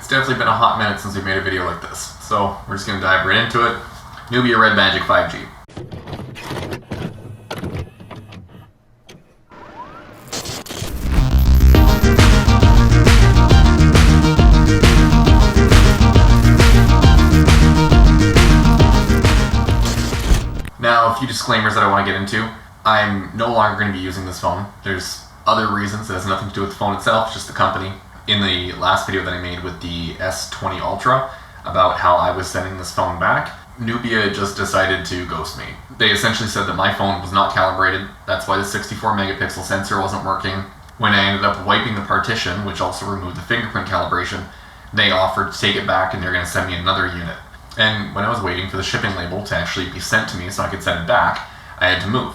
It's definitely been a hot minute since we made a video like this, so we're just going to dive right into it. Nubia Red Magic 5G. Now, a few disclaimers that I want to get into. I'm no longer going to be using this phone. There's other reasons. It has nothing to do with the phone itself, just the company. In the last video that I made with the S20 Ultra about how I was sending this phone back, Nubia just decided to ghost me. They essentially said that my phone was not calibrated. That's why the 64 megapixel sensor wasn't working. When I ended up wiping the partition, which also removed the fingerprint calibration, they offered to take it back and they're going to send me another unit. And when I was waiting for the shipping label to actually be sent to me so I could send it back, I had to move.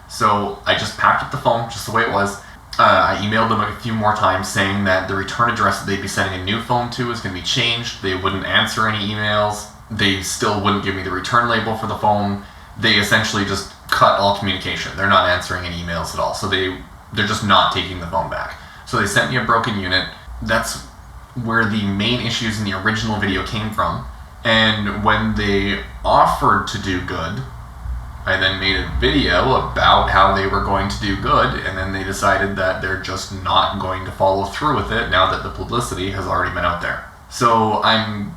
So I just packed up the phone just the way it was. I emailed them a few more times saying that the return address that they'd be sending a new phone to is going to be changed. They wouldn't answer any emails. They still wouldn't give me the return label for the phone. They essentially just cut all communication. They're not answering any emails at all. So they're just not taking the phone back. So they sent me a broken unit. That's where the main issues in the original video came from. And when they offered to do good, I then made a video about how they were going to do good, and then they decided that they're just not going to follow through with it now that the publicity has already been out there. So I'm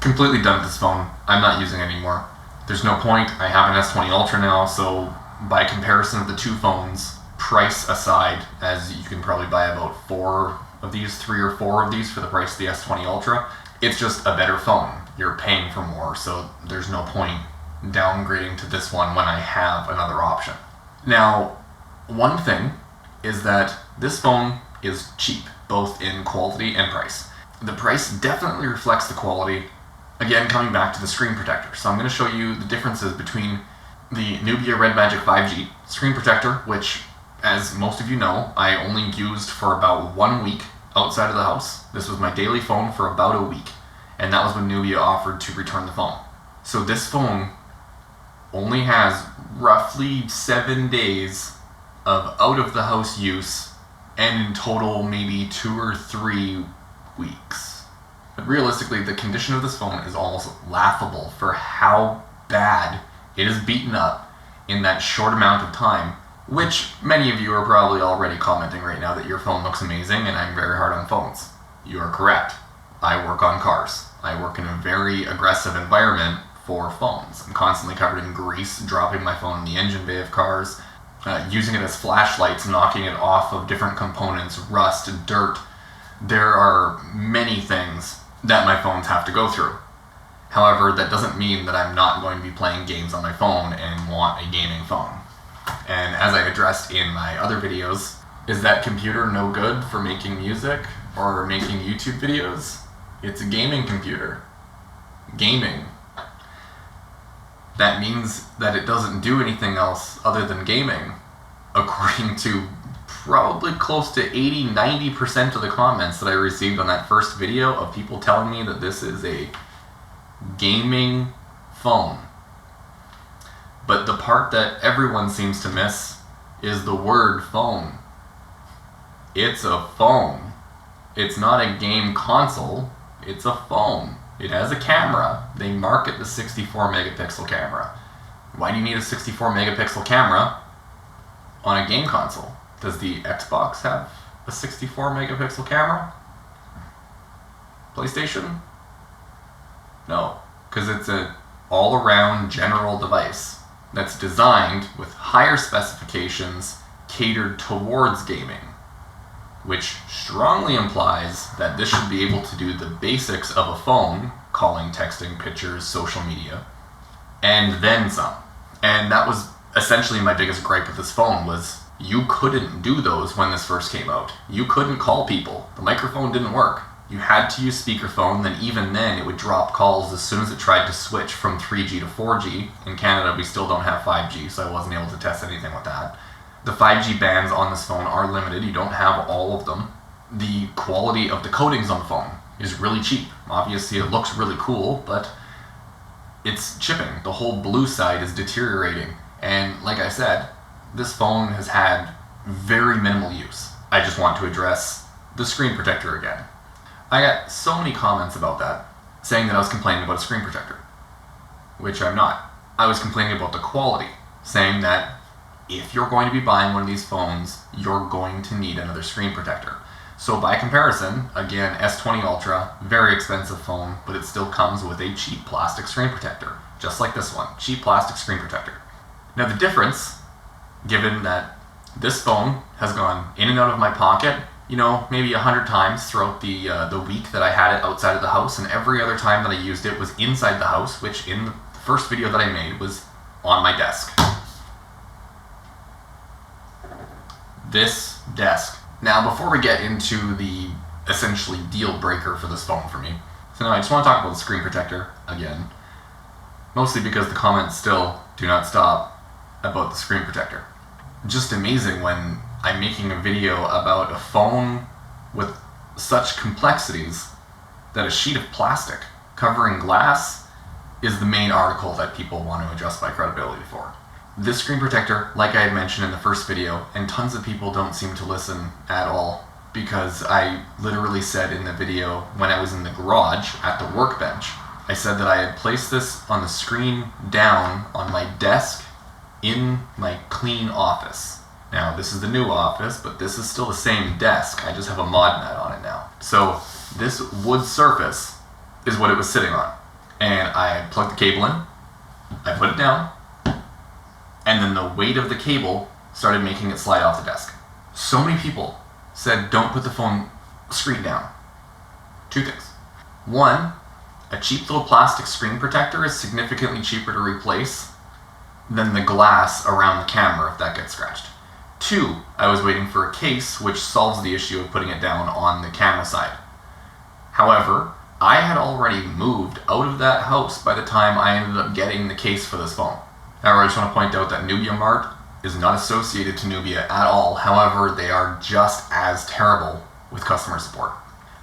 completely done with this phone. I'm not using it anymore. There's no point. I have an S20 Ultra now, so by comparison of the two phones, price aside, as you can probably buy about 3 or 4 of these for the price of the S20 Ultra, it's just a better phone. You're paying for more, so there's no point downgrading to this one when I have another option. Now, one thing is that this phone is cheap, both in quality and price. The price definitely reflects the quality. Again, coming back to the screen protector. So I'm going to show you the differences between the Nubia Red Magic 5G screen protector, which, as most of you know, I only used for about 1 week outside of the house. This was my daily phone for about a week, and that was when Nubia offered to return the phone. So this phone only has roughly 7 days of out-of-the-house use, and in total maybe 2 or 3 weeks. But realistically, the condition of this phone is almost laughable for how bad it is beaten up in that short amount of time, which many of you are probably already commenting right now that your phone looks amazing and I'm very hard on phones. You are correct. I work on cars. I work in a very aggressive environment for phones. I'm constantly covered in grease, dropping my phone in the engine bay of cars, using it as flashlights, knocking it off of different components, rust, dirt. There are many things that my phones have to go through. However, that doesn't mean that I'm not going to be playing games on my phone and want a gaming phone. And as I addressed in my other videos, is that computer no good for making music or making YouTube videos? It's a gaming computer. Gaming. That means that it doesn't do anything else other than gaming, according to probably close to 80-90% of the comments that I received on that first video of people telling me that this is a gaming phone. But the part that everyone seems to miss is the word phone. It's a phone. It's not a game console, it's a phone. It has a camera. They market the 64 megapixel camera. Why do you need a 64 megapixel camera on a game console? Does the Xbox have a 64 megapixel camera? PlayStation? No, because it's an all-around general device that's designed with higher specifications catered towards gaming, which strongly implies that this should be able to do the basics of a phone, calling, texting, pictures, social media, and then some. And that was essentially my biggest gripe with this phone was you couldn't do those when this first came out. You couldn't call people. The microphone didn't work. You had to use speakerphone, then even then it would drop calls as soon as it tried to switch from 3G to 4G. In Canada, we still don't have 5G, so I wasn't able to test anything with that. The 5G bands on this phone are limited. You don't have all of them. The quality of the coatings on the phone is really cheap. Obviously, it looks really cool, but it's chipping. The whole blue side is deteriorating. And like I said, this phone has had very minimal use. I just want to address the screen protector again. I got so many comments about that, saying that I was complaining about a screen protector, which I'm not. I was complaining about the quality, saying that if you're going to be buying one of these phones, you're going to need another screen protector. So by comparison, again, S20 Ultra, very expensive phone, but it still comes with a cheap plastic screen protector, just like this one, cheap plastic screen protector. Now the difference, given that this phone has gone in and out of my pocket, you know, maybe 100 times throughout the week that I had it outside of the house, and every other time that I used it was inside the house, which in the first video that I made was on my desk. This desk. Now, before we get into the essentially deal breaker for this phone for me, so now I just want to talk about the screen protector again, mostly because the comments still do not stop about the screen protector. Just amazing when I'm making a video about a phone with such complexities that a sheet of plastic covering glass is the main article that people want to adjust my credibility for. This screen protector, like I had mentioned in the first video, and tons of people don't seem to listen at all, because I literally said in the video when I was in the garage at the workbench, I said that I had placed this on the screen down on my desk in my clean office. Now, this is the new office, but this is still the same desk. I just have a mod mat on it now. So this wood surface is what it was sitting on. And I plugged the cable in, I put it down, and then the weight of the cable started making it slide off the desk. So many people said, don't put the phone screen down. Two things. One, a cheap little plastic screen protector is significantly cheaper to replace than the glass around the camera if that gets scratched. Two, I was waiting for a case which solves the issue of putting it down on the camera side. However, I had already moved out of that house by the time I ended up getting the case for this phone. Now, I just want to point out that Nubia Mart is not associated to Nubia at all. However, they are just as terrible with customer support.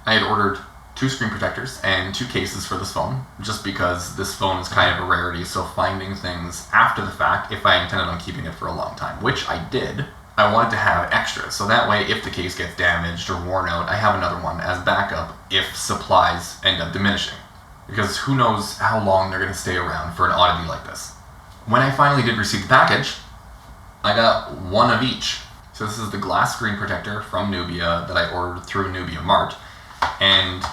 I had ordered 2 screen protectors and 2 cases for this phone, just because this phone is kind of a rarity, so finding things after the fact, if I intended on keeping it for a long time, which I did, I wanted to have extras, so that way if the case gets damaged or worn out, I have another one as backup if supplies end up diminishing. Because who knows how long they're going to stay around for an oddity like this. When I finally did receive the package, I got 1 of each. So this is the glass screen protector from Nubia that I ordered through Nubia Mart, and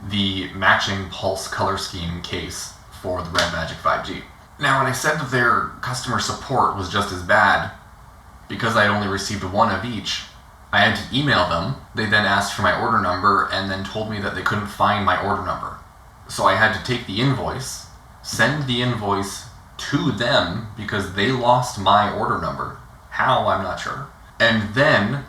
the matching pulse color scheme case for the Red Magic 5G. Now, when I said that their customer support was just as bad, because I had only received 1 of each, I had to email them. They then asked for my order number and then told me that they couldn't find my order number. So I had to take the invoice, send the invoice to them because they lost my order number. How, I'm not sure. And then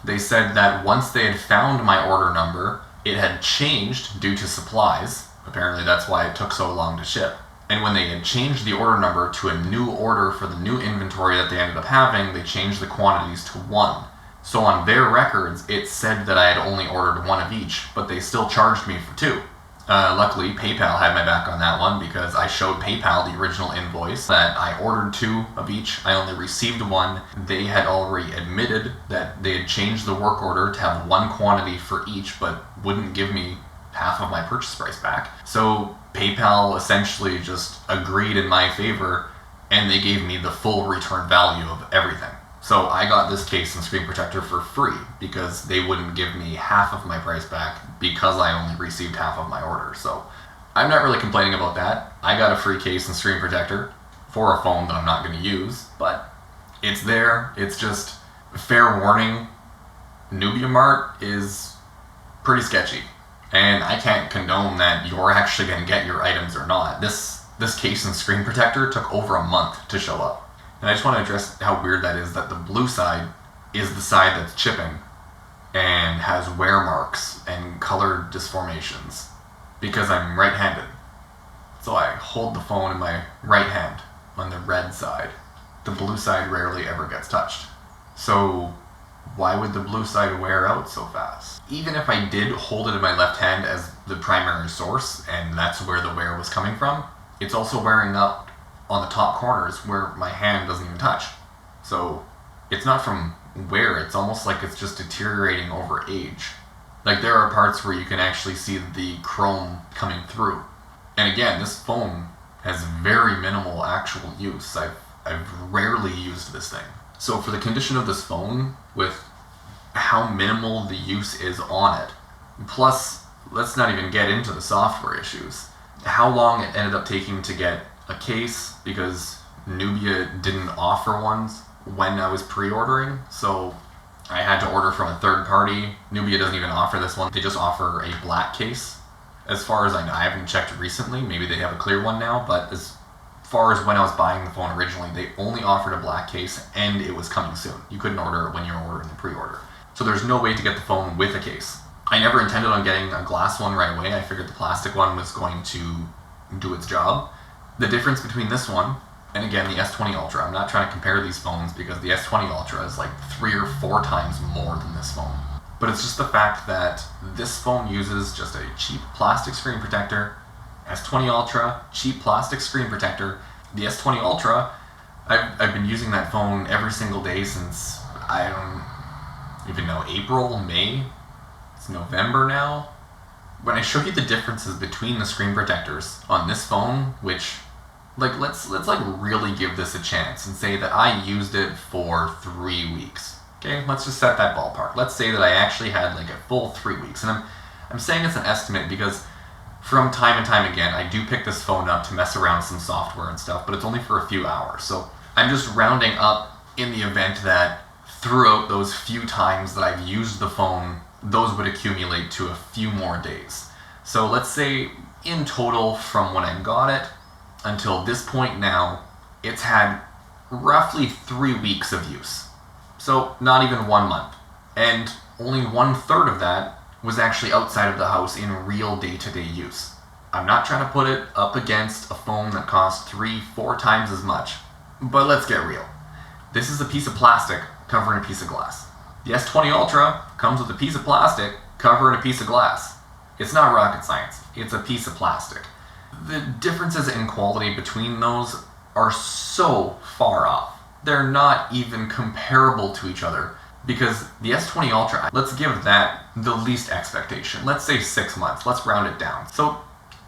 they said that once they had found my order number, it had changed due to supplies. Apparently that's why it took so long to ship. And when they had changed the order number to a new order for the new inventory that they ended up having, they changed the quantities to 1. So on their records, it said that I had only ordered 1 of each, but they still charged me for 2. Luckily, PayPal had my back on that one because I showed PayPal the original invoice that I ordered 2 of each. I only received 1. They had already admitted that they had changed the work order to have 1 quantity for each, but wouldn't give me half of my purchase price back. So PayPal essentially just agreed in my favor, and they gave me the full return value of everything. So I got this case and screen protector for free because they wouldn't give me half of my price back because I only received half of my order. So I'm not really complaining about that. I got a free case and screen protector for a phone that I'm not going to use, but it's there. It's just fair warning. Nubia Mart is pretty sketchy, and I can't condone that you're actually going to get your items or not. This case and screen protector took over a month to show up. And I just want to address how weird that is that the blue side is the side that's chipping and has wear marks and color disformations because I'm right-handed. So I hold the phone in my right hand on the red side. The blue side rarely ever gets touched. So why would the blue side wear out so fast? Even if I did hold it in my left hand as the primary source and that's where the wear was coming from, it's also wearing up on the top corners where my hand doesn't even touch. So it's not from wear, it's almost like it's just deteriorating over age. Like, there are parts where you can actually see the chrome coming through. And again, this phone has very minimal actual use. I've rarely used this thing. So for the condition of this phone, with how minimal the use is on it, plus, let's not even get into the software issues. How long it ended up taking to get a case, because Nubia didn't offer ones when I was pre-ordering, so I had to order from a third party. Nubia doesn't even offer this one. They just offer a black case. As far as I know, I haven't checked recently. Maybe they have a clear one now, but as far as when I was buying the phone originally, they only offered a black case, and it was coming soon. You couldn't order it when you were ordering the pre-order. So there's no way to get the phone with a case. I never intended on getting a glass one right away. I figured the plastic one was going to do its job. The difference between this one, and again, the S20 Ultra, I'm not trying to compare these phones because the S20 Ultra is like 3 or 4 times more than this phone. But it's just the fact that this phone uses just a cheap plastic screen protector. S20 Ultra, cheap plastic screen protector. The S20 Ultra, I've been using that phone every single day since, I don't even know, April, May? It's November now. When I show you the differences between the screen protectors on this phone, which, like, let's like really give this a chance and say that I used it for 3 weeks. Okay, let's just set that ballpark. Let's say that I actually had like a full 3 weeks, and I'm saying it's an estimate because from time and time again, I do pick this phone up to mess around with some software and stuff, but it's only for a few hours. So I'm just rounding up in the event that throughout those few times that I've used the phone, those would accumulate to a few more days. So let's say in total from when I got it until this point now, it's had roughly 3 weeks of use. So not even 1 month. And only 1/3 of that was actually outside of the house in real day-to-day use. I'm not trying to put it up against a phone that costs 3-4 times as much, but let's get real. This is a piece of plastic covering a piece of glass. The S20 Ultra comes with a piece of plastic covering a piece of glass. It's not rocket science, it's a piece of plastic. The differences in quality between those are so far off. They're not even comparable to each other, because the S20 Ultra, let's give that the least expectation. Let's say 6 months, let's round it down. So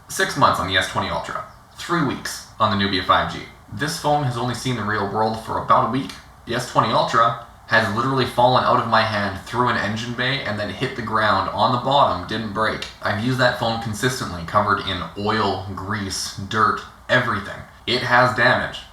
6 months on the S20 Ultra, 3 weeks on the Nubia 5G. This phone has only seen the real world for about a week. The S20 Ultra has literally fallen out of my hand through an engine bay and then hit the ground on the bottom, didn't break. I've used that phone consistently, covered in oil, grease, dirt, everything. It has damage.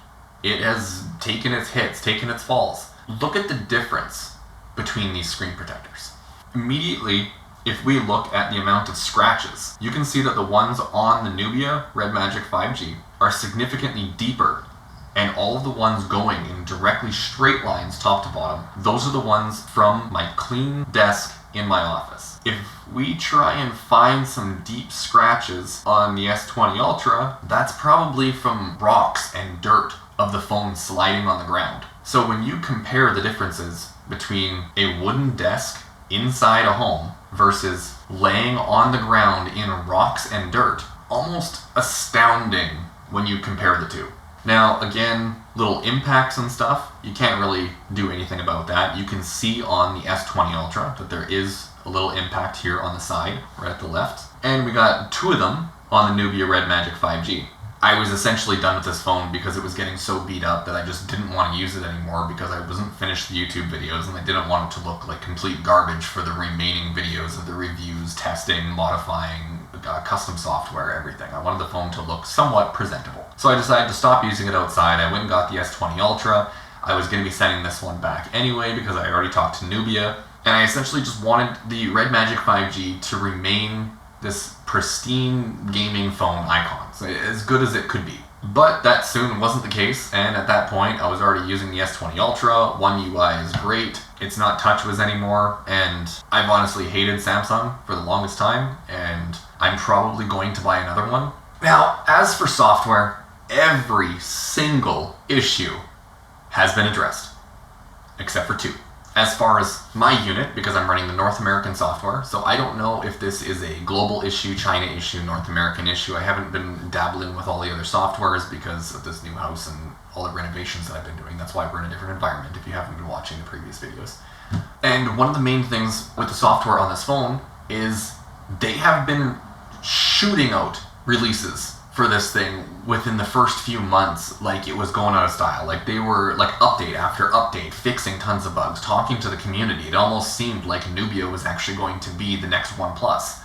It has taken its hits, taken its falls. Look at the difference between these screen protectors. Immediately, if we look at the amount of scratches, you can see that the ones on the Nubia Red Magic 5G are significantly deeper, and all of the ones going in directly straight lines top to bottom, those are the ones from my clean desk in my office. If we try and find some deep scratches on the S20 Ultra, that's probably from rocks and dirt of the phone sliding on the ground. So when you compare the differences between a wooden desk inside a home versus laying on the ground in rocks and dirt, almost astounding when you compare the two. Now, again, little impacts and stuff, you can't really do anything about that. You can see on the S20 Ultra that there is a little impact here on the side, right at the left. And we got 2 of them on the Nubia Red Magic 5G. I was essentially done with this phone because it was getting so beat up that I just didn't want to use it anymore because I wasn't finished the YouTube videos and I didn't want it to look like complete garbage for the remaining videos of the reviews, testing, modifying, custom software, everything. I wanted the phone to look somewhat presentable. So I decided to stop using it outside. I went and got the S20 Ultra. I was going to be sending this one back anyway because I already talked to Nubia, and I essentially just wanted the Red Magic 5G to remain this pristine gaming phone icon, so as good as it could be. But that soon wasn't the case, and at that point I was already using the S20 Ultra. One UI is great, it's not TouchWiz anymore, and I've honestly hated Samsung for the longest time, and I'm probably going to buy another one. Now, as for software, every single issue has been addressed, except for 2. As far as my unit, because I'm running the North American software, so I don't know if this is a global issue, China issue, North American issue. I haven't been dabbling with all the other softwares because of this new house and all the renovations that I've been doing. That's why we're in a different environment if you haven't been watching the previous videos. And one of the main things with the software on this phone is they have been shooting out releases for this thing within the first few months like it was going out of style. Like they were like update after update, fixing tons of bugs, talking to the community. It almost seemed like Nubia was actually going to be the next OnePlus,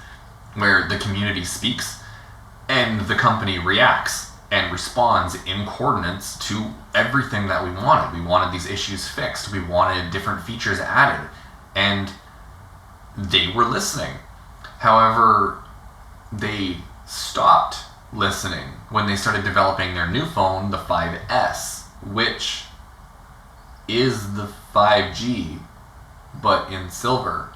where the community speaks and the company reacts and responds in coordinates to everything that we wanted. We wanted these issues fixed. We wanted different features added, and they were listening. However, they stopped listening when they started developing their new phone, the 5S, which is the 5G, but in silver.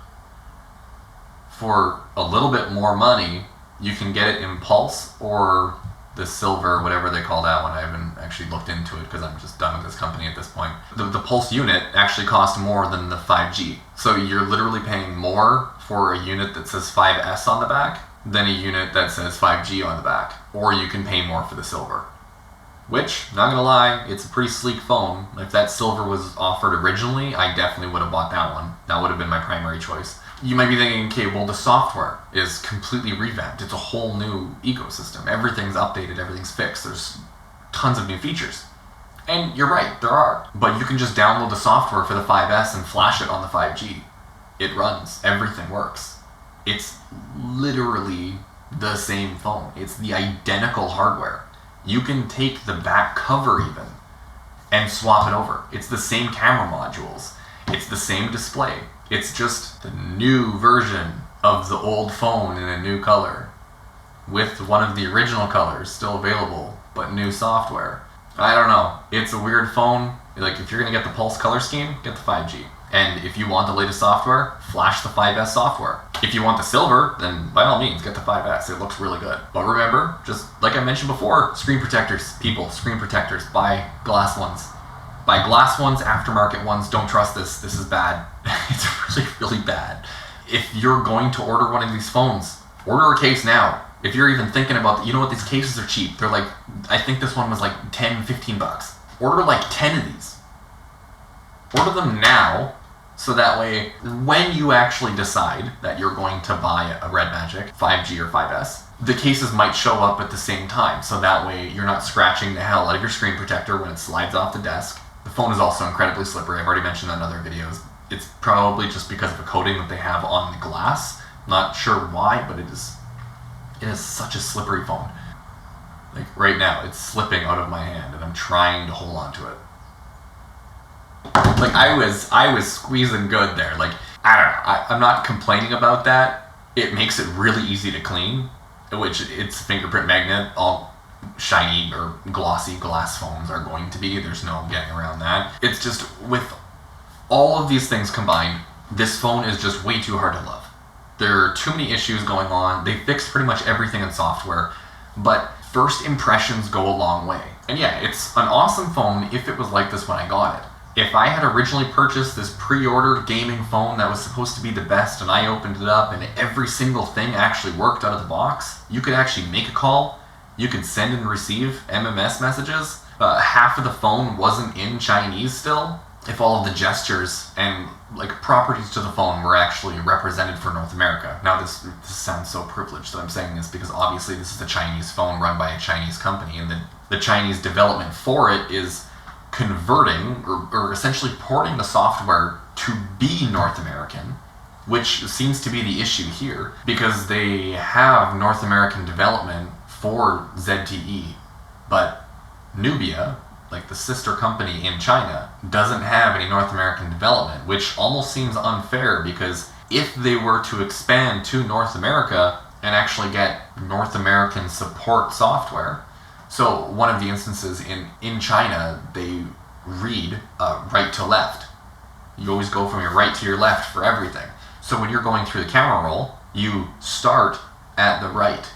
For a little bit more money, you can get it in Pulse or the silver, whatever they call that one. I haven't actually looked into it because I'm just done with this company at this point. The Pulse unit actually costs more than the 5G. So you're literally paying more for a unit that says 5S on the back than a unit that says 5G on the back. Or you can pay more for the silver. Which, not gonna lie, it's a pretty sleek phone. If that silver was offered originally, I definitely would have bought that one. That would have been my primary choice. You might be thinking, okay, well, the software is completely revamped. It's a whole new ecosystem. Everything's updated, everything's fixed. There's tons of new features. And you're right, there are. But you can just download the software for the 5S and flash it on the 5G. It runs. Everything works. It's literally the same phone. It's the identical hardware. You can take the back cover even and swap it over. It's the same camera modules. It's the same display. It's just the new version of the old phone in a new color with one of the original colors still available, but new software. I don't know. It's a weird phone. Like, if you're gonna get the Pulse color scheme, get the 5G. And if you want the latest software, flash the 5S software. If you want the silver, then by all means, get the 5S. It looks really good. But remember, just like I mentioned before, screen protectors. People, screen protectors. Buy glass ones. Buy glass ones, aftermarket ones. Don't trust this. This is bad. It's really, really bad. If you're going to order one of these phones, order a case now. If you're even thinking about, you know what, these cases are cheap. They're like, I think this one was like 10, 15 bucks. Order like 10 of these. Order them now, so that way, when you actually decide that you're going to buy a Red Magic 5G or 5S, the cases might show up at the same time. So that way, you're not scratching the hell out of your screen protector when it slides off the desk. The phone is also incredibly slippery. I've already mentioned that in other videos. It's probably just because of a coating that they have on the glass. Not sure why, but it is such a slippery phone. Like right now, it's slipping out of my hand and I'm trying to hold on to it. Like I was squeezing good there. Like, I don't know. I'm not complaining about that. It makes it really easy to clean, which it's fingerprint magnet. All shiny or glossy glass phones are going to be. There's no getting around that. It's just with all of these things combined, this phone is just way too hard to love. There are too many issues going on. They fixed pretty much everything in software, but first impressions go a long way. And yeah, it's an awesome phone if it was like this when I got it. If I had originally purchased this pre-ordered gaming phone that was supposed to be the best and I opened it up and every single thing actually worked out of the box, you could actually make a call, you could send and receive MMS messages, half of the phone wasn't in Chinese still, if all of the gestures and like properties to the phone were actually represented for North America. Now this sounds so privileged that I'm saying this because obviously this is a Chinese phone run by a Chinese company and the Chinese development for it is converting or essentially porting the software to be North American, which seems to be the issue here because they have North American development for ZTE, but Nubia, like the sister company in China, doesn't have any North American development, which almost seems unfair because if they were to expand to North America and actually get North American support software. So one of the instances in China, they read right to left. You always go from your right to your left for everything. So when you're going through the camera roll, you start at the right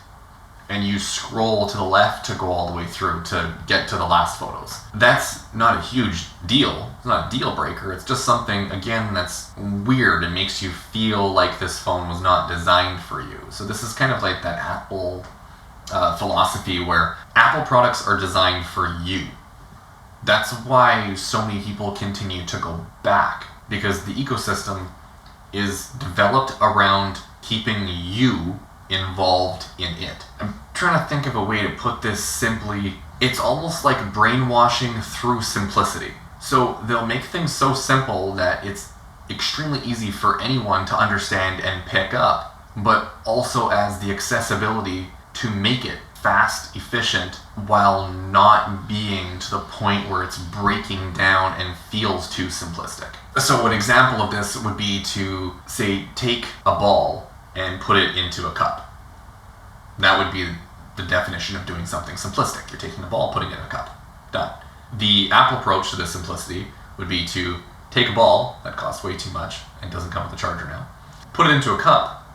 and you scroll to the left to go all the way through to get to the last photos. That's not a huge deal. It's not a deal breaker. It's just something, again, that's weird and makes you feel like this phone was not designed for you. So this is kind of like that Apple philosophy where Apple products are designed for you. That's why so many people continue to go back, because the ecosystem is developed around keeping you involved in it. I'm trying to think of a way to put this simply. It's almost like brainwashing through simplicity. So they'll make things so simple that it's extremely easy for anyone to understand and pick up, but also as the accessibility to make it fast, efficient, while not being to the point where it's breaking down and feels too simplistic. So an example of this would be to, say, take a ball and put it into a cup. That would be the definition of doing something simplistic. You're taking a ball, putting it in a cup. Done. The Apple approach to this simplicity would be to take a ball that costs way too much and doesn't come with a charger now, put it into a cup,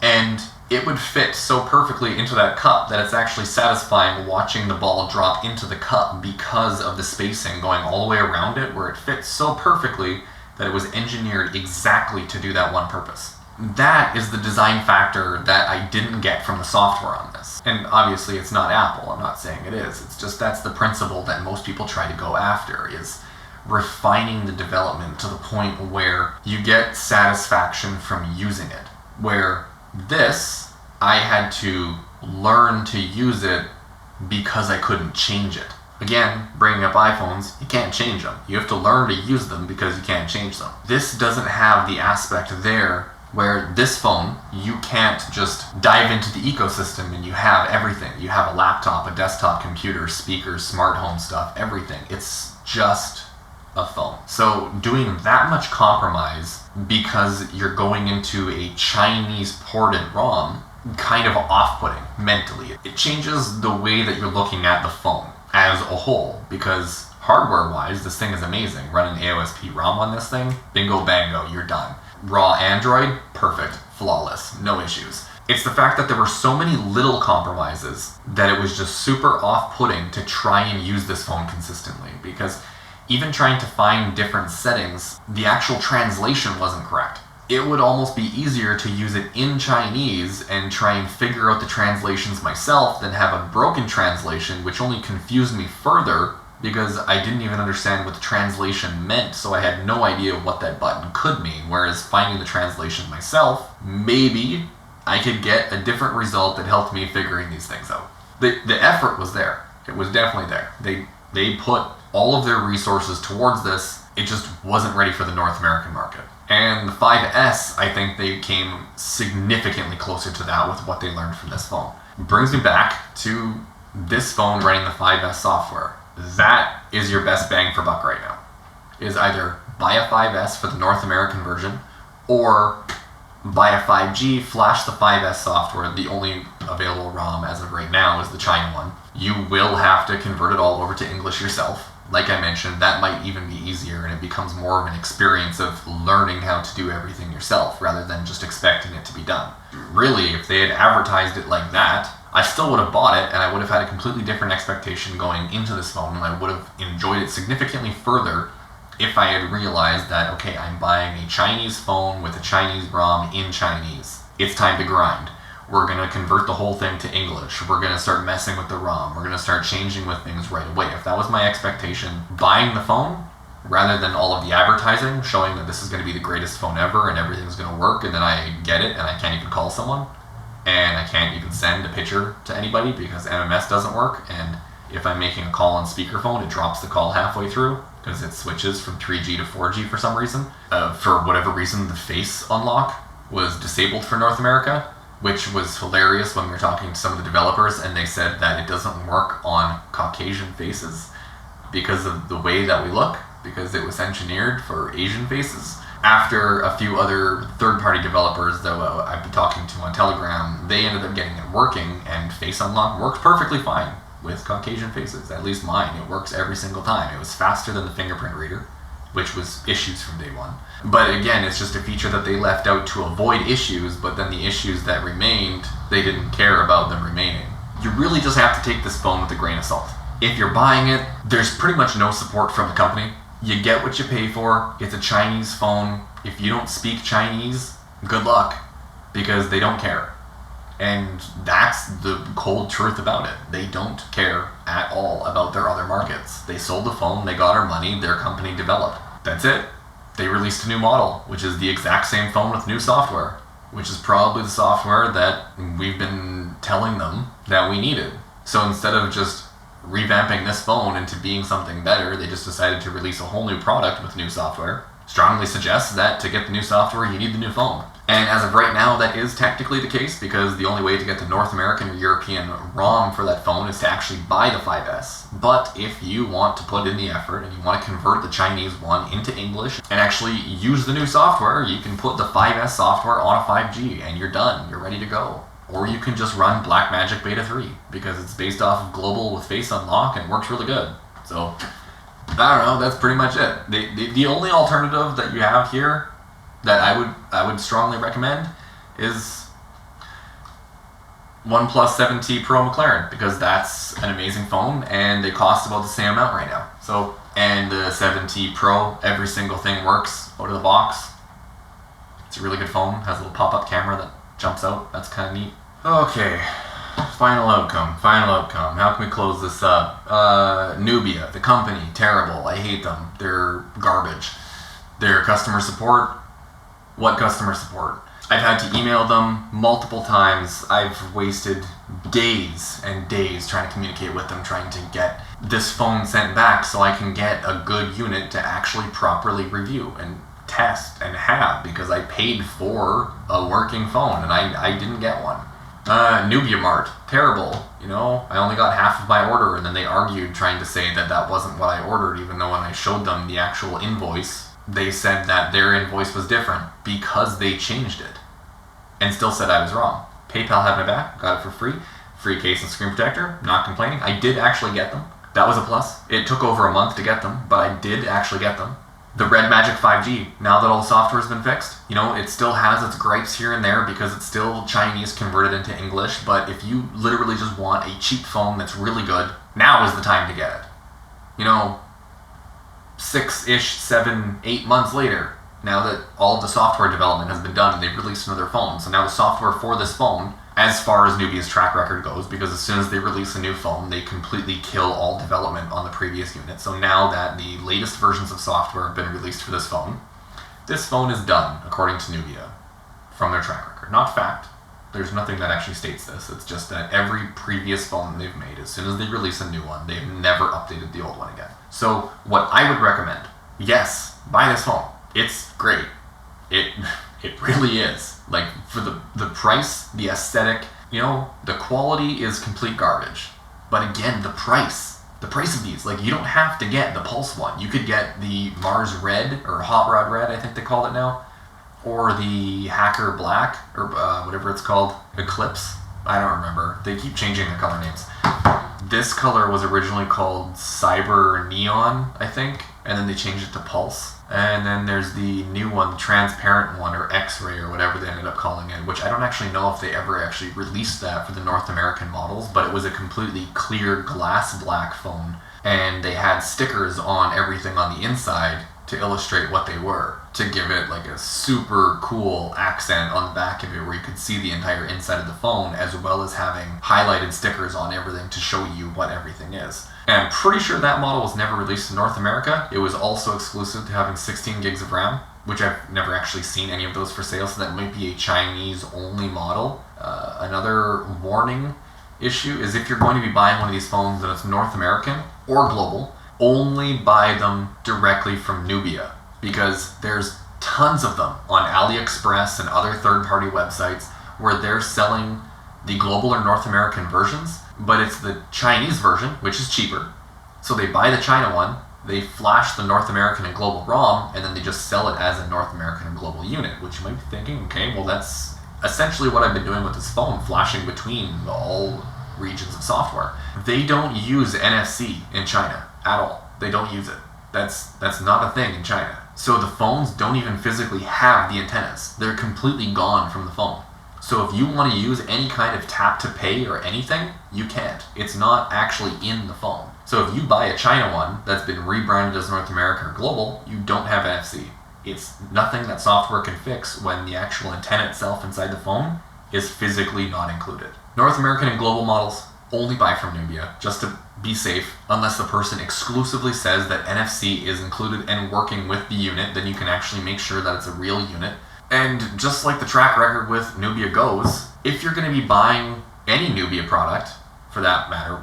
and it would fit so perfectly into that cup that it's actually satisfying watching the ball drop into the cup because of the spacing going all the way around it, where it fits so perfectly that it was engineered exactly to do that one purpose. That is the design factor that I didn't get from the software on this. And obviously it's not Apple, I'm not saying it is. It's just that's the principle that most people try to go after, is refining the development to the point where you get satisfaction from using it. Where this, I had to learn to use it because I couldn't change it. Again, bringing up iPhones, you can't change them. You have to learn to use them because you can't change them. This doesn't have the aspect there where this phone, you can't just dive into the ecosystem and you have everything. You have a laptop, a desktop computer, speakers, smart home stuff, everything. It's just a phone. So doing that much compromise because you're going into a Chinese ported ROM, kind of off-putting mentally. It changes the way that you're looking at the phone as a whole, because hardware-wise, this thing is amazing. Running AOSP ROM on this thing, bingo bango, you're done. Raw Android, perfect, flawless, no issues. It's the fact that there were so many little compromises that it was just super off-putting to try and use this phone consistently, because even trying to find different settings, the actual translation wasn't correct. It would almost be easier to use it in Chinese and try and figure out the translations myself than have a broken translation, which only confused me further because I didn't even understand what the translation meant, so I had no idea what that button could mean. Whereas finding the translation myself, maybe I could get a different result that helped me figuring these things out. The effort was there. It was definitely there. They put all of their resources towards this. It just wasn't ready for the North American market. And the 5S, I think they came significantly closer to that with what they learned from this phone. It brings me back to this phone running the 5S software. That is your best bang for buck right now. Is either buy a 5S for the North American version, or buy a 5G, flash the 5S software. The only available ROM as of right now is the China one. You will have to convert it all over to English yourself. Like I mentioned, that might even be easier, and it becomes more of an experience of learning how to do everything yourself rather than just expecting it to be done. Really, if they had advertised it like that, I still would have bought it, and I would have had a completely different expectation going into this phone, and I would have enjoyed it significantly further if I had realized that, okay, I'm buying a Chinese phone with a Chinese ROM in Chinese. It's time to grind. We're going to convert the whole thing to English. We're going to start messing with the ROM. We're going to start changing with things right away. If that was my expectation, buying the phone, rather than all of the advertising showing that this is going to be the greatest phone ever and everything's going to work, and then I get it and I can't even call someone, and I can't even send a picture to anybody because MMS doesn't work, and if I'm making a call on speakerphone, it drops the call halfway through because it switches from 3G to 4G for some reason. For whatever reason, the face unlock was disabled for North America, which was hilarious when we were talking to some of the developers, and they said that it doesn't work on Caucasian faces because of the way that we look, because it was engineered for Asian faces. After a few other third-party developers that I've been talking to on Telegram, they ended up getting it working, and Face Unlock works perfectly fine with Caucasian faces. At least mine, it works every single time. It was faster than the fingerprint reader, which was issues from day one. But again, it's just a feature that they left out to avoid issues, but then the issues that remained, they didn't care about them remaining. You really just have to take this phone with a grain of salt. If you're buying it, there's pretty much no support from the company. You get what you pay for. It's a Chinese phone. If you don't speak Chinese, good luck, because they don't care. And that's the cold truth about it. They don't care at all about their other markets. They sold the phone, they got our money, their company developed. That's it. They released a new model, which is the exact same phone with new software. which is probably the software that we've been telling them that we needed. So instead of just revamping this phone into being something better, they just decided to release a whole new product with new software. Strongly suggests that to get the new software, you need the new phone. And as of right now, that is technically the case, because the only way to get the North American or European ROM for that phone is to actually buy the 5S. But if you want to put in the effort and you want to convert the Chinese one into English and actually use the new software, you can put the 5S software on a 5G and you're done. You're ready to go. Or you can just run BlackMagic Beta 3, because it's based off of global with face unlock and works really good. So, I don't know, that's pretty much it. The only alternative that you have here that I would strongly recommend is OnePlus 7T Pro McLaren, because that's an amazing phone and they cost about the same amount right now. So, and the 7T Pro, every single thing works out of the box. It's a really good phone, has a little pop-up camera that jumps out. That's kind of neat. Okay, final outcome. How can we close this up? Nubia, the company, terrible. I hate them. They're garbage. Their customer support, what customer support? I've had to email them multiple times. I've wasted days and days trying to communicate with them, trying to get this phone sent back so I can get a good unit to actually properly review and test and have, because I paid for a working phone and I didn't get one. Nubia Mart, terrible. You know, I only got half of my order, and then they argued trying to say that that wasn't what I ordered, even though when I showed them the actual invoice, they said that their invoice was different because they changed it, and still said I was wrong. PayPal had my back, got it for free. Free case and screen protector, not complaining. I did actually get them. That was a plus. It took over a month to get them, but I did actually get them. The Red Magic 5G, now that all the software has been fixed, you know, it still has its gripes here and there because it's still Chinese converted into English, but if you literally just want a cheap phone that's really good, now is the time to get it. You know, 6-ish, 7, 8 months later, now that all of the software development has been done, they've released another phone. So now the software for this phone, as far as Nubia's track record goes, because as soon as they release a new phone, they completely kill all development on the previous unit. So now that the latest versions of software have been released for this phone is done, according to Nubia, from their track record. Not fact. There's nothing that actually states this. It's just that every previous phone they've made, as soon as they release a new one, they've never updated the old one again. So what I would recommend, yes, buy this phone. It's great. It really is. Like, for the price, the aesthetic, you know, the quality is complete garbage. But again, the price of these, like, you don't have to get the Pulse one. You could get the Mars Red, or Hot Rod Red, I think they called it now, or the Hacker Black, or whatever it's called, Eclipse. I don't remember. They keep changing their color names. This color was originally called Cyber Neon, I think, and then they changed it to Pulse. And then there's the new one, transparent one, or X-ray, or whatever they ended up calling it, which I don't actually know if they ever actually released that for the North American models, but it was a completely clear glass black phone, and they had stickers on everything on the inside to illustrate what they were, to give it like a super cool accent on the back of it where you could see the entire inside of the phone, as well as having highlighted stickers on everything to show you what everything is. And I'm pretty sure that model was never released in North America. It was also exclusive to having 16 gigs of RAM, which I've never actually seen any of those for sale, so that might be a Chinese-only model. Another warning issue is if you're going to be buying one of these phones and it's North American or global, only buy them directly from Nubia, because there's tons of them on AliExpress and other third-party websites where they're selling the global or North American versions, but it's the Chinese version, which is cheaper. So they buy the China one, they flash the North American and global ROM, and then they just sell it as a North American and global unit, which you might be thinking, okay, well that's essentially what I've been doing with this phone, flashing between all regions of software. They don't use NFC in China at all. They don't use it. That's not a thing in China. So the phones don't even physically have the antennas. They're completely gone from the phone. So if you want to use any kind of tap to pay or anything, you can't. It's not actually in the phone. So if you buy a China one that's been rebranded as North America or global, you don't have NFC. It's nothing that software can fix when the actual antenna itself inside the phone is physically not included. North American and global models, only buy from Nubia, just to be safe, unless the person exclusively says that NFC is included and working with the unit, then you can actually make sure that it's a real unit. And just like the track record with Nubia goes, if you're going to be buying any Nubia product, for that matter,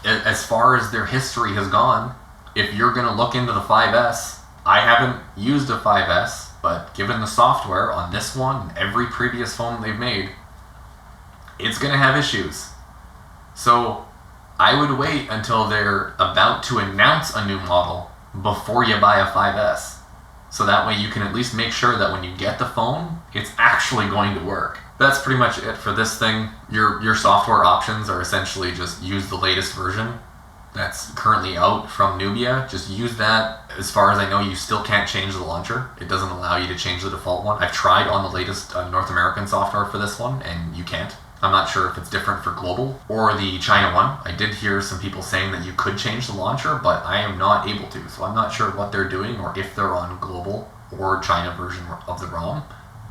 as far as their history has gone, if you're going to look into the 5S, I haven't used a 5S, but given the software on this one and every previous phone they've made, it's going to have issues. So I would wait until they're about to announce a new model before you buy a 5S. So that way you can at least make sure that when you get the phone, it's actually going to work. That's pretty much it for this thing. Your software options are essentially just use the latest version that's currently out from Nubia. Just use that. As far as I know, you still can't change the launcher. It doesn't allow you to change the default one. I've tried on the latest North American software for this one, and you can't. I'm not sure if it's different for global or the China one. I did hear some people saying that you could change the launcher, but I am not able to. So I'm not sure what they're doing or if they're on global or China version of the ROM.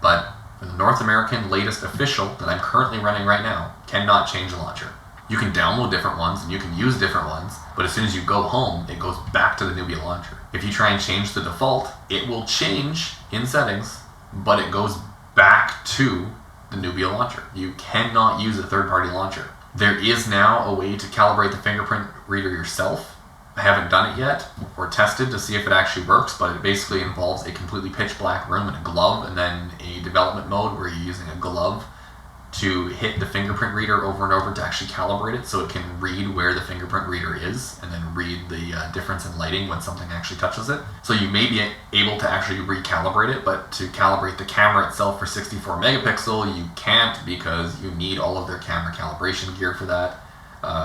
But for the North American latest official that I'm currently running right now, cannot change the launcher. You can download different ones and you can use different ones, but as soon as you go home, it goes back to the Nubia launcher. If you try and change the default, it will change in settings, but it goes back to the Nubia launcher. You cannot use a third-party launcher. There is now a way to calibrate the fingerprint reader yourself. I haven't done it yet or tested to see if it actually works, but it basically involves a completely pitch black room and a glove, and then a development mode where you're using a glove to hit the fingerprint reader over and over to actually calibrate it so it can read where the fingerprint reader is and then read the difference in lighting when something actually touches it. So you may be able to actually recalibrate it, but to calibrate the camera itself for 64 megapixel, you can't because you need all of their camera calibration gear for that.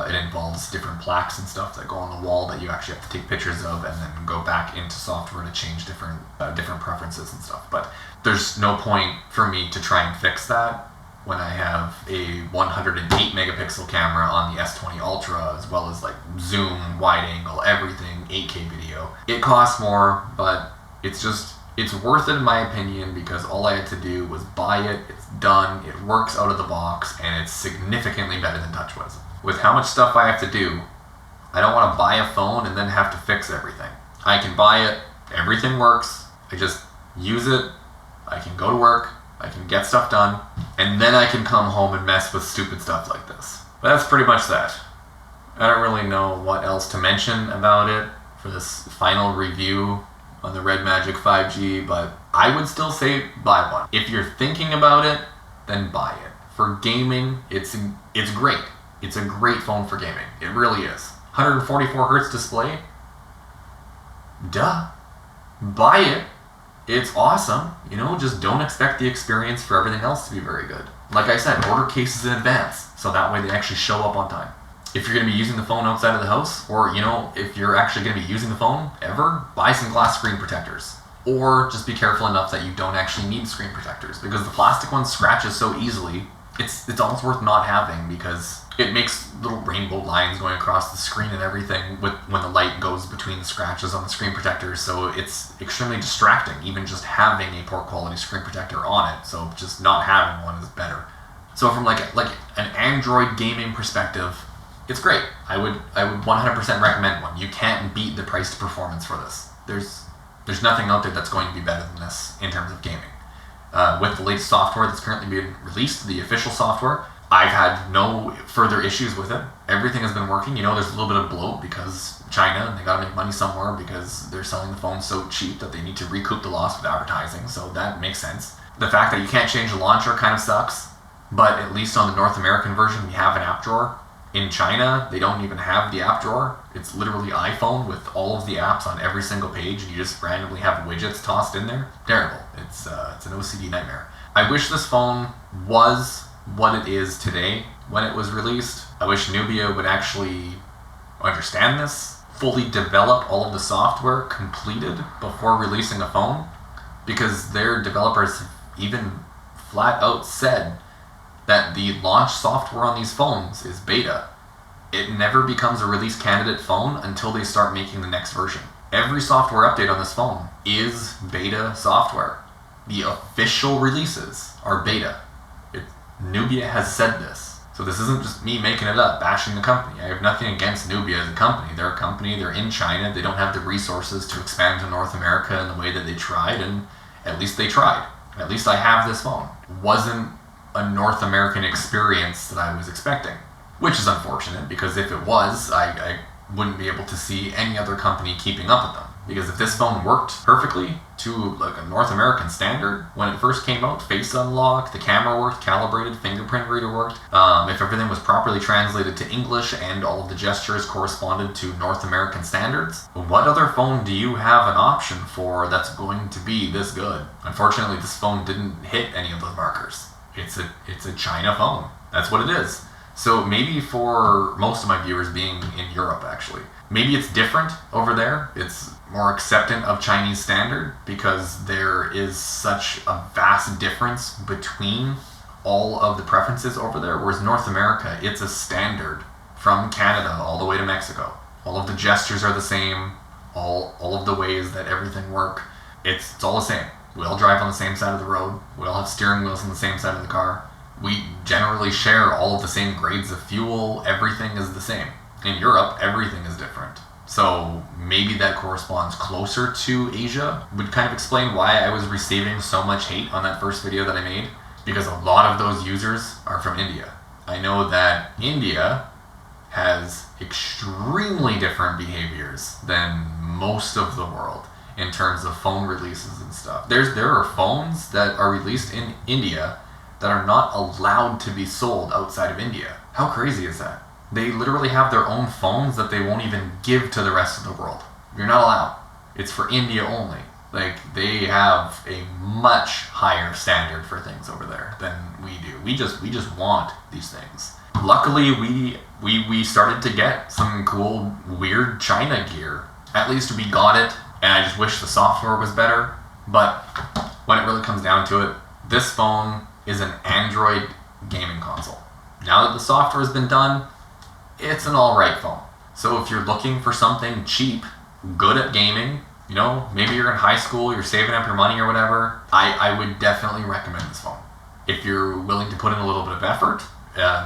It involves different plaques and stuff that go on the wall that you actually have to take pictures of and then go back into software to change different preferences and stuff. But there's no point for me to try and fix that when I have a 108 megapixel camera on the S20 Ultra, as well as like zoom, wide angle, everything, 8K video. It costs more, but it's worth it in my opinion because all I had to do was buy it, it's done, it works out of the box, and it's significantly better than TouchWiz. With how much stuff I have to do, I don't want to buy a phone and then have to fix everything. I can buy it, everything works, I just use it, I can go to work, I can get stuff done, and then I can come home and mess with stupid stuff like this. But that's pretty much that. I don't really know what else to mention about it for this final review on the Red Magic 5G, but I would still say buy one. If you're thinking about it, then buy it. For gaming, it's great. It's a great phone for gaming. It really is. 144 Hz display? Duh. Buy it. It's awesome. You know, just don't expect the experience for everything else to be very good. Like I said, order cases in advance, so that way they actually show up on time. If you're going to be using the phone outside of the house, or, you know, if you're actually going to be using the phone ever, buy some glass screen protectors. Or just be careful enough that you don't actually need screen protectors, because the plastic one scratches so easily, it's almost worth not having because it makes little rainbow lines going across the screen and everything when the light goes between the scratches on the screen protector, so it's extremely distracting even just having a poor quality screen protector on it, so just not having one is better. So from like an Android gaming perspective, it's great. I would 100% recommend one. You can't beat the price to performance for this. There's nothing out there that's going to be better than this in terms of gaming. With the latest software that's currently being released, the official software, I've had no further issues with it. Everything has been working. You know, there's a little bit of bloat because China, and they gotta make money somewhere because they're selling the phone so cheap that they need to recoup the loss with advertising, so that makes sense. The fact that you can't change the launcher kind of sucks, but at least on the North American version, we have an app drawer. In China, they don't even have the app drawer. It's literally iPhone with all of the apps on every single page, and you just randomly have widgets tossed in there. Terrible. It's an OCD nightmare. I wish this phone was what it is today when it was released. I wish Nubia would actually understand this, fully develop all of the software completed before releasing a phone, because their developers have even flat out said that the launch software on these phones is beta. It never becomes a release candidate phone until they start making the next version. Every software update on this phone is beta software. The official releases are beta. Nubia has said this. So this isn't just me making it up, bashing the company. I have nothing against Nubia as a company. They're a company, they're in China, they don't have the resources to expand to North America in the way that they tried, and at least they tried. at least I have this phone, wasn't a North American experience that I was expecting. Which is unfortunate, because if it was, I wouldn't be able to see any other company keeping up with them. Because if this phone worked perfectly to like a North American standard, when it first came out, face unlock, the camera worked, calibrated, fingerprint reader worked, if everything was properly translated to English and all of the gestures corresponded to North American standards, what other phone do you have an option for that's going to be this good? Unfortunately, this phone didn't hit any of those markers. It's a China phone. That's what it is. So maybe for most of my viewers being in Europe, actually, maybe it's different over there. It's more acceptant of Chinese standard because there is such a vast difference between all of the preferences over there. Whereas North America, it's a standard from Canada all the way to Mexico. All of the gestures are the same. All of the ways that everything work, it's all the same. We all drive on the same side of the road. We all have steering wheels on the same side of the car. We generally share all of the same grades of fuel. Everything is the same. In Europe, everything is different. So maybe that corresponds closer to Asia. Would kind of explain why I was receiving so much hate on that first video that I made. Because a lot of those users are from India. I know that India has extremely different behaviors than most of the world in terms of phone releases and stuff. There are phones that are released in India that are not allowed to be sold outside of India. How crazy is that? They literally have their own phones that they won't even give to the rest of the world. You're not allowed. It's for India only. Like, they have a much higher standard for things over there than we do. We just want these things. Luckily, we started to get some cool, weird China gear. At least we got it, and I just wish the software was better. But when it really comes down to it, this phone is an Android gaming console. Now that the software has been done, it's an alright phone. So if you're looking for something cheap, good at gaming, you know, maybe you're in high school, you're saving up your money or whatever, I would definitely recommend this phone. If you're willing to put in a little bit of effort,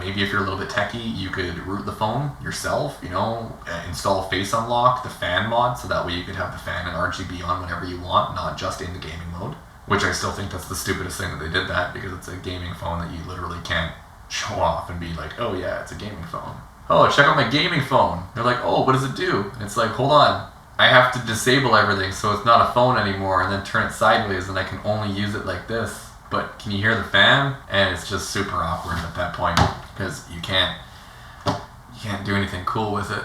maybe if you're a little bit techie, you could root the phone yourself, you know, install Face Unlock, the fan mod, so that way you could have the fan and RGB on whenever you want, not just in the gaming mode. Which I still think that's the stupidest thing that they did that, because it's a gaming phone that you literally can't show off and be like, oh yeah, it's a gaming phone. Oh, check out my gaming phone. They're like, oh, what does it do? And it's like, hold on, I have to disable everything so it's not a phone anymore and then turn it sideways and I can only use it like this. But can you hear the fan? And it's just super awkward at that point because you can't do anything cool with it.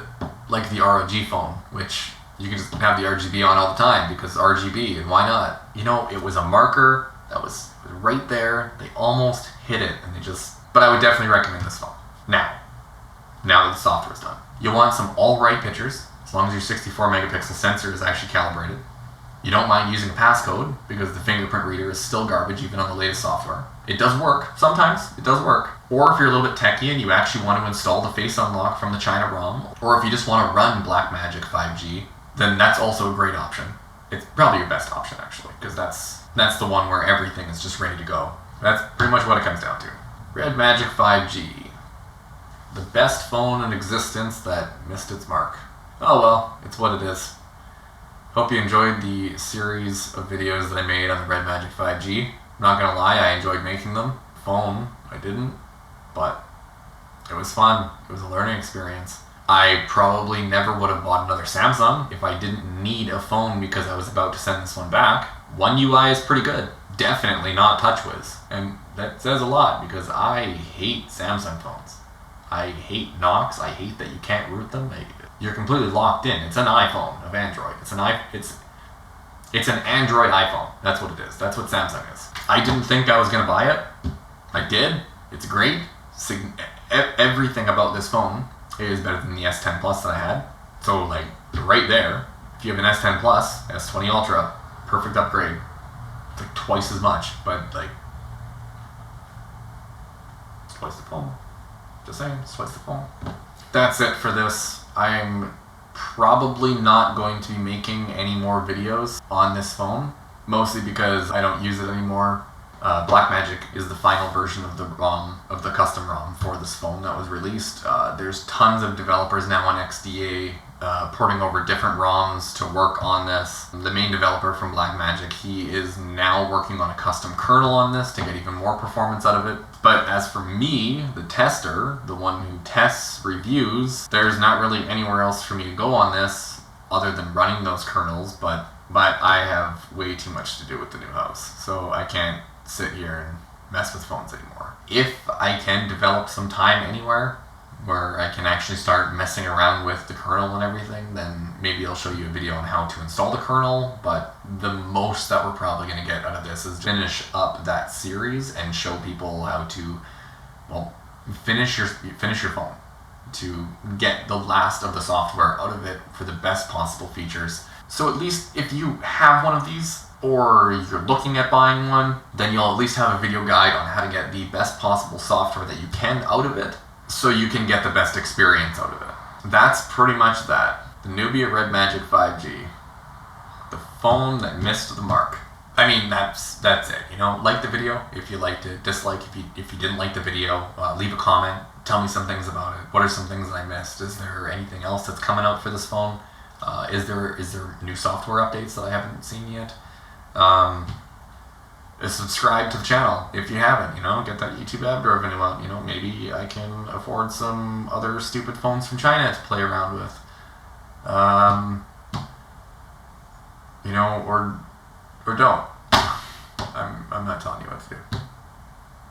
Like the ROG phone, which you can just have the RGB on all the time because RGB, and why not? You know, it was a marker that was right there. They almost hit it, and but I would definitely recommend this phone. Now that the software's done. You'll want some alright pictures, as long as your 64 megapixel sensor is actually calibrated. You don't mind using a passcode, because the fingerprint reader is still garbage even on the latest software. It does work, sometimes, it does work. Or if you're a little bit techie and you actually want to install the Face Unlock from the China ROM, or if you just want to run BlackMagic 5G, then that's also a great option. It's probably your best option, actually, because that's the one where everything is just ready to go. That's pretty much what it comes down to. Red Magic 5G. The best phone in existence that missed its mark. Oh well, it's what it is. Hope you enjoyed the series of videos that I made on the Red Magic 5G. I'm not gonna lie, I enjoyed making them. Phone, I didn't, but it was fun. It was a learning experience. I probably never would have bought another Samsung if I didn't need a phone because I was about to send this one back. One UI is pretty good. Definitely not TouchWiz. And that says a lot because I hate Samsung phones. I hate Knox. I hate that you can't root them. You're completely locked in. It's an iPhone of Android. It's an Android iPhone. That's what it is. That's what Samsung is. I didn't think I was gonna buy it. I did. It's great. Everything about this phone is better than the S10 Plus that I had. So like right there, if you have an S10 Plus, S20 Ultra, perfect upgrade. It's like twice as much, but like it's twice the phone. Just saying, it's twice the phone. That's it for this. I'm probably not going to be making any more videos on this phone, mostly because I don't use it anymore. BlackMagic is the final version of the ROM, of the custom ROM for this phone that was released. There's tons of developers now on XDA porting over different ROMs to work on this. The main developer from BlackMagic, he is now working on a custom kernel on this to get even more performance out of it. But as for me, the tester, the one who tests reviews, there's not really anywhere else for me to go on this other than running those kernels, but I have way too much to do with the new house, so I can't sit here and mess with phones anymore. If I can develop some time anywhere where I can actually start messing around with the kernel and everything, then maybe I'll show you a video on how to install the kernel, but the most that we're probably going to get out of this is finish up that series and show people how to, well, finish your phone, to get the last of the software out of it for the best possible features. So at least if you have one of these, or you're looking at buying one, then you'll at least have a video guide on how to get the best possible software that you can out of it, so you can get the best experience out of it. That's pretty much that. The Nubia Red Magic 5G. The phone that missed the mark. I mean, that's it. You know, like the video if you liked it. Dislike if you didn't like the video. Leave a comment. Tell me some things about it. What are some things that I missed? Is there anything else that's coming out for this phone? Is there new software updates that I haven't seen yet? Subscribe to the channel if you haven't, you know, get that YouTube ad revenue out, you know, maybe I can afford some other stupid phones from China to play around with, you know, or don't. I'm not telling you what to do.